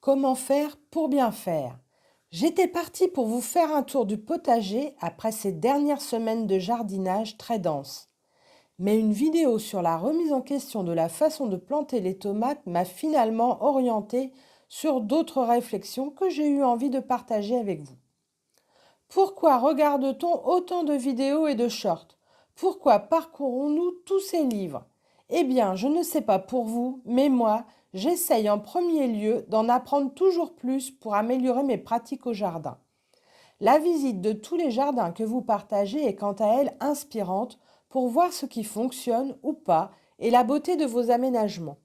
Comment faire pour bien faire? J'étais partie pour vous faire un tour du potager après ces dernières semaines de jardinage très dense. Mais une vidéo sur la remise en question de la façon de planter les tomates m'a finalement orientée sur d'autres réflexions que j'ai eu envie de partager avec vous. Pourquoi regarde-t-on autant de vidéos et de shorts? Pourquoi parcourons-nous tous ces livres? Eh bien, je ne sais pas pour vous, mais moi, j'essaye en premier lieu d'en apprendre toujours plus pour améliorer mes pratiques au jardin. La visite de tous les jardins que vous partagez est quant à elle inspirante pour voir ce qui fonctionne ou pas et la beauté de vos aménagements.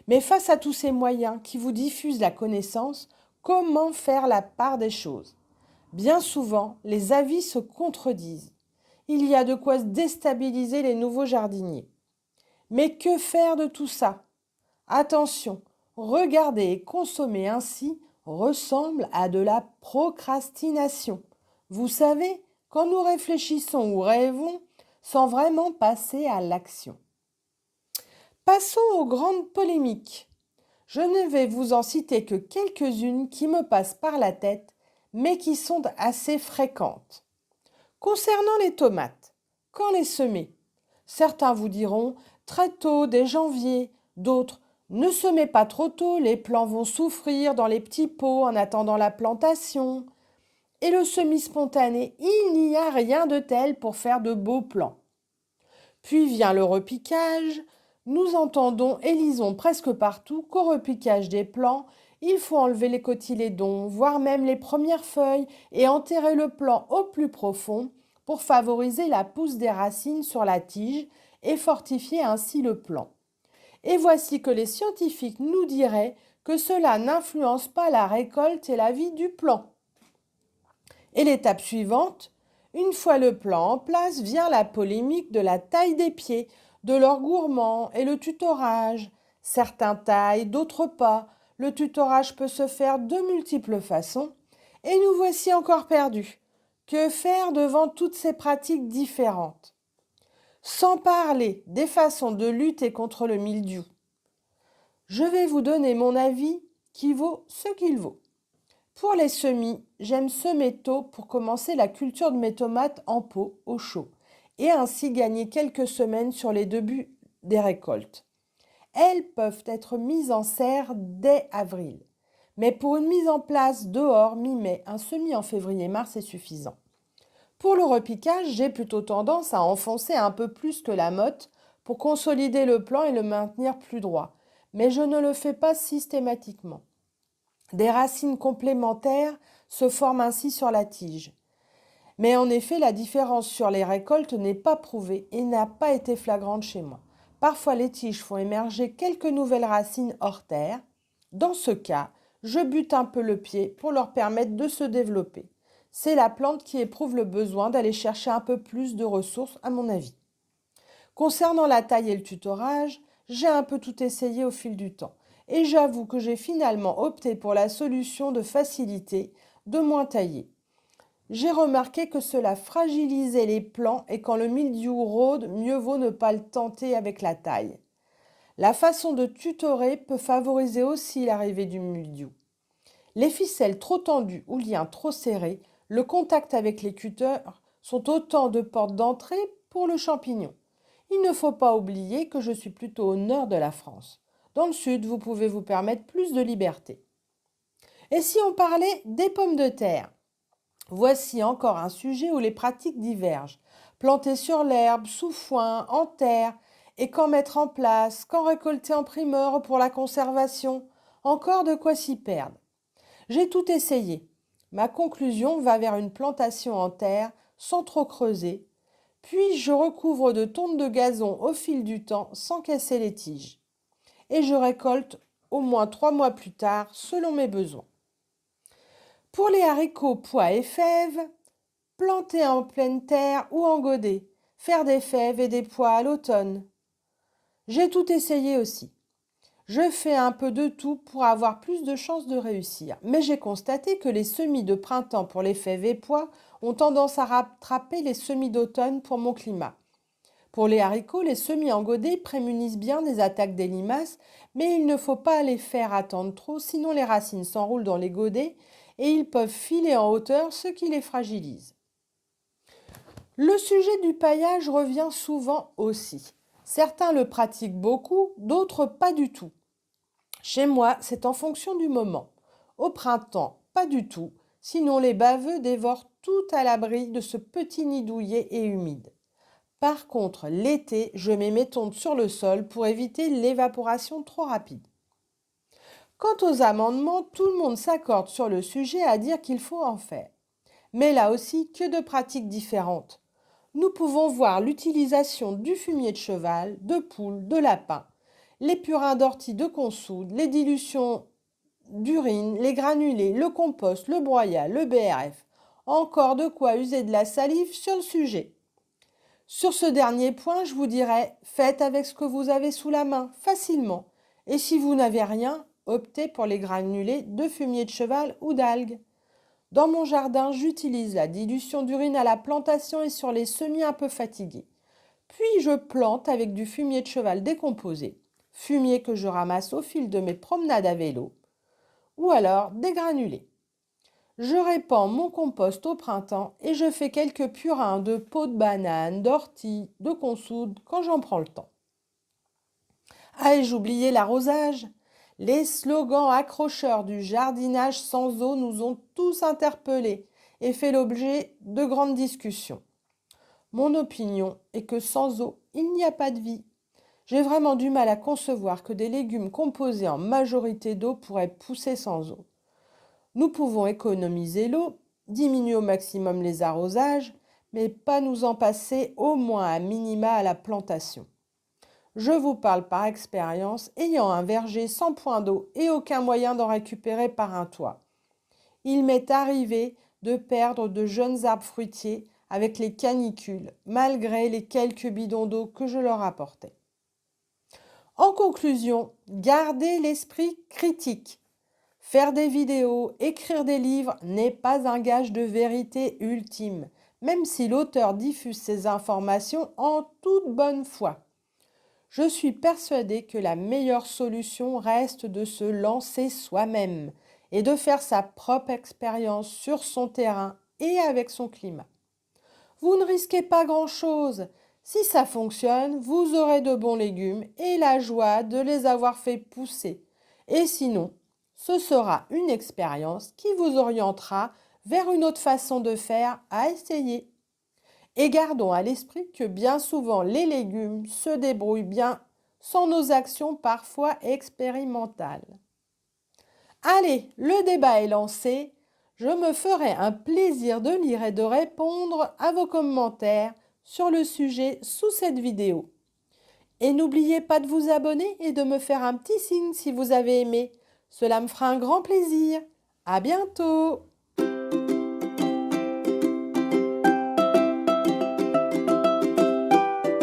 Mais face à tous ces moyens qui vous diffusent la connaissance, comment faire la part des choses? Bien souvent, les avis se contredisent. Il y a de quoi déstabiliser les nouveaux jardiniers. Mais que faire de tout ça? Attention, regarder et consommer ainsi ressemble à de la procrastination. Vous savez, quand nous réfléchissons ou rêvons sans vraiment passer à l'action. Passons aux grandes polémiques. Je ne vais vous en citer que quelques-unes qui me passent par la tête, mais qui sont assez fréquentes. Concernant les tomates, quand les semer? Certains vous diront très tôt, dès janvier, d'autres ne semez pas trop tôt, les plants vont souffrir dans les petits pots en attendant la plantation. Et le semis spontané, il n'y a rien de tel pour faire de beaux plants. Puis vient le repiquage. Nous entendons et lisons presque partout qu'au repiquage des plants, il faut enlever les cotylédons, voire même les premières feuilles, et enterrer le plant au plus profond pour favoriser la pousse des racines sur la tige et fortifier ainsi le plant. Et voici que les scientifiques nous diraient que cela n'influence pas la récolte et la vie du plant. Et l'étape suivante, une fois le plant en place, vient la polémique de la taille des pieds, de leur gourmand et le tutorage. Certains taillent, d'autres pas. Le tutorage peut se faire de multiples façons. Et nous voici encore perdus. Que faire devant toutes ces pratiques différentes? Sans parler des façons de lutter contre le mildiou. Je vais vous donner mon avis qui vaut ce qu'il vaut. Pour les semis, j'aime semer tôt pour commencer la culture de mes tomates en pot au chaud et ainsi gagner quelques semaines sur les débuts des récoltes. Elles peuvent être mises en serre dès avril. Mais pour une mise en place dehors mi-mai, un semis en février-mars est suffisant. Pour le repiquage, j'ai plutôt tendance à enfoncer un peu plus que la motte pour consolider le plant et le maintenir plus droit. Mais je ne le fais pas systématiquement. Des racines complémentaires se forment ainsi sur la tige. Mais en effet, la différence sur les récoltes n'est pas prouvée et n'a pas été flagrante chez moi. Parfois, les tiges font émerger quelques nouvelles racines hors terre. Dans ce cas, je bute un peu le pied pour leur permettre de se développer. C'est la plante qui éprouve le besoin d'aller chercher un peu plus de ressources, à mon avis. Concernant la taille et le tutorage, j'ai un peu tout essayé au fil du temps. Et j'avoue que j'ai finalement opté pour la solution de facilité, de moins tailler. J'ai remarqué que cela fragilisait les plants et quand le mildiou rôde, mieux vaut ne pas le tenter avec la taille. La façon de tutorer peut favoriser aussi l'arrivée du mildiou. Les ficelles trop tendues ou liens trop serrés, le contact avec les cutters sont autant de portes d'entrée pour le champignon. Il ne faut pas oublier que je suis plutôt au nord de la France. Dans le sud, vous pouvez vous permettre plus de liberté. Et si on parlait des pommes de terre? Voici encore un sujet où les pratiques divergent. Planter sur l'herbe, sous foin, en terre, et quand mettre en place, quand récolter en primeur pour la conservation, encore de quoi s'y perdre. J'ai tout essayé. Ma conclusion va vers une plantation en terre, sans trop creuser, puis je recouvre de tontes de gazon au fil du temps sans casser les tiges. Et je récolte au moins 3 mois plus tard selon mes besoins. Pour les haricots, pois et fèves, planter en pleine terre ou en godet, faire des fèves et des pois à l'automne. J'ai tout essayé aussi. Je fais un peu de tout pour avoir plus de chances de réussir, mais j'ai constaté que les semis de printemps pour les fèves et pois ont tendance à rattraper les semis d'automne pour mon climat. Pour les haricots, les semis engodés prémunissent bien des attaques des limaces, mais il ne faut pas les faire attendre trop, sinon les racines s'enroulent dans les godets et ils peuvent filer en hauteur, ce qui les fragilise. Le sujet du paillage revient souvent aussi. Certains le pratiquent beaucoup, d'autres pas du tout. Chez moi, c'est en fonction du moment. Au printemps, pas du tout, sinon les baveux dévorent tout à l'abri de ce petit nid douillet et humide. Par contre, l'été, je mets mes tontes sur le sol pour éviter l'évaporation trop rapide. Quant aux amendements, tout le monde s'accorde sur le sujet à dire qu'il faut en faire. Mais là aussi, que de pratiques différentes. Nous pouvons voir l'utilisation du fumier de cheval, de poule, de lapin, les purins d'ortie de consoude, les dilutions d'urine, les granulés, le compost, le broyat, le BRF. Encore de quoi user de la salive sur le sujet. Sur ce dernier point, je vous dirais, faites avec ce que vous avez sous la main, facilement. Et si vous n'avez rien, optez pour les granulés de fumier de cheval ou d'algues. Dans mon jardin, j'utilise la dilution d'urine à la plantation et sur les semis un peu fatigués. Puis je plante avec du fumier de cheval décomposé, fumier que je ramasse au fil de mes promenades à vélo, ou alors des granulés. Je répands mon compost au printemps et je fais quelques purins de peaux de banane, d'ortie, de consoude quand j'en prends le temps. Ah, et j'oubliais l'arrosage. Les slogans accrocheurs du jardinage sans eau nous ont tous interpellés et fait l'objet de grandes discussions. Mon opinion est que sans eau, il n'y a pas de vie. J'ai vraiment du mal à concevoir que des légumes composés en majorité d'eau pourraient pousser sans eau. Nous pouvons économiser l'eau, diminuer au maximum les arrosages, mais pas nous en passer au moins à minima à la plantation. Je vous parle par expérience, ayant un verger sans point d'eau et aucun moyen d'en récupérer par un toit. Il m'est arrivé de perdre de jeunes arbres fruitiers avec les canicules, malgré les quelques bidons d'eau que je leur apportais. En conclusion, gardez l'esprit critique. Faire des vidéos, écrire des livres n'est pas un gage de vérité ultime, même si l'auteur diffuse ses informations en toute bonne foi. Je suis persuadée que la meilleure solution reste de se lancer soi-même et de faire sa propre expérience sur son terrain et avec son climat. Vous ne risquez pas grand-chose. Si ça fonctionne, vous aurez de bons légumes et la joie de les avoir fait pousser. Et sinon, ce sera une expérience qui vous orientera vers une autre façon de faire à essayer. Et gardons à l'esprit que bien souvent les légumes se débrouillent bien sans nos actions parfois expérimentales. Allez, le débat est lancé. Je me ferai un plaisir de lire et de répondre à vos commentaires sur le sujet sous cette vidéo. Et n'oubliez pas de vous abonner et de me faire un petit signe si vous avez aimé. Cela me fera un grand plaisir. À bientôt!